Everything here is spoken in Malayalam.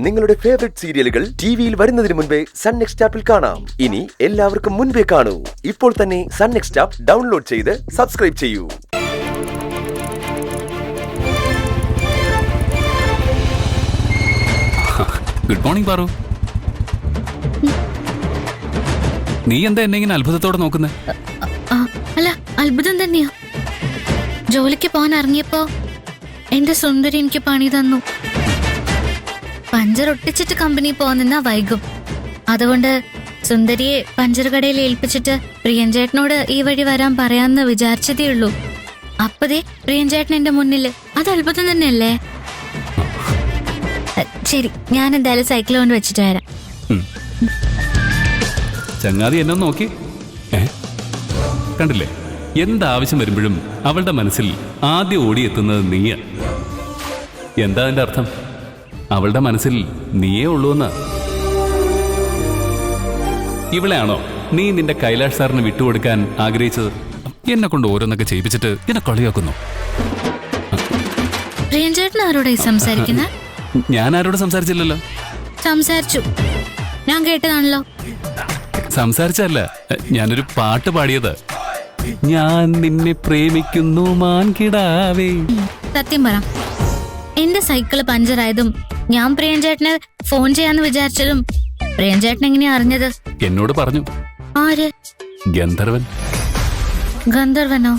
നിങ്ങളുടെ ഫേവറേറ്റ് സീരിയലുകൾ ടിവിയിൽ വരുന്നതിന് മുൻപേ സൺ നെക്സ്റ്റ് ആപ്പിൽ കാണാം. ഇനി എല്ലാവർക്കും മുൻപേ കാണൂ. ഇപ്പോൾ തന്നെ സൺ നെക്സ്റ്റ് ആപ്പ് ഡൗൺലോഡ് ചെയ്ത് സബ്സ്ക്രൈബ് ചെയ്യൂ. Good morning Paru. നീ എന്താ എന്നെ ഇങ്ങനെ അത്ഭുതത്തോടെ നോക്കുന്നേ? അല്ല, അത്ഭുതം തന്നെയാ. ജോലിക്ക് പോകാൻ ഇറങ്ങിയപ്പോ എന്റെ സുന്ദരി എനിക്ക് പണി തന്നു. പഞ്ചർ ഒട്ടിച്ചിട്ട് കമ്പനി പോകുന്ന വൈകും. അതുകൊണ്ട് സുന്ദരിയെ പഞ്ചർ കടയിൽ ഏൽപ്പിച്ചിട്ട് പ്രിയൻചേട്ടനോട് ഈ വഴി വരാൻ പറയാന്ന് വിചാരിച്ചതേ ഉള്ളൂ. അപ്പതേ പ്രിയൻചേട്ടൻ എന്റെ മുന്നില്. അത് അത്ഭുതം തന്നെയല്ലേ? ശരി, ഞാൻ എന്തായാലും സൈക്കിൾ കൊണ്ട് വെച്ചിട്ട് വരാം. ചങ്ങാതി എന്നെ നോക്കി കണ്ടില്ലേ? എന്താവശ്യം വരുമ്പോഴും അവളുടെ മനസ്സിൽ ആദ്യം ഓടിയെത്തുന്നത് നീയാ. എന്താ അതിന്റെ അർത്ഥം? അവളുടെ മനസ്സിൽ നീയേ ഉള്ളൂന്നാ. ഇവളെയാണോ നീ നിന്റെ കൈലാഷ് സാറിന് വിട്ടുകൊടുക്കാൻ ആഗ്രഹിച്ചത്? എന്നെ കൊണ്ട് ഓരോന്നൊക്കെ ചെയ്യിപ്പിച്ചിട്ട് എന്നെ കളിയാക്കുന്നു. പ്രിയൻചേട്ടൻ ആരോടായി സംസാരിക്കുന്ന? ഞാൻ ആരോട് സംസാരിച്ചില്ലല്ലോ. സംസാരിച്ചു, ഞാൻ കേട്ടതാണല്ലോ. സംസാരിച്ചല്ല, ഞാനൊരു പാട്ട് പാടിയത്. ഞാൻ നിന്നെ പ്രേമിക്കുന്നു മാൻകിടാവേ. സത്യം പറ, എന്റെ സൈക്കിള് പഞ്ചറായതും ഞാൻ പ്രിയൻചേട്ടന് ഫോൺ ചെയ്യാന്ന് വിചാരിച്ചതും പ്രിയൻചേട്ടൻ എങ്ങനെയാ അറിഞ്ഞത്? എന്നോട് പറഞ്ഞു. ആര്? ഗന്ധർവൻ. ഗന്ധർവനോ?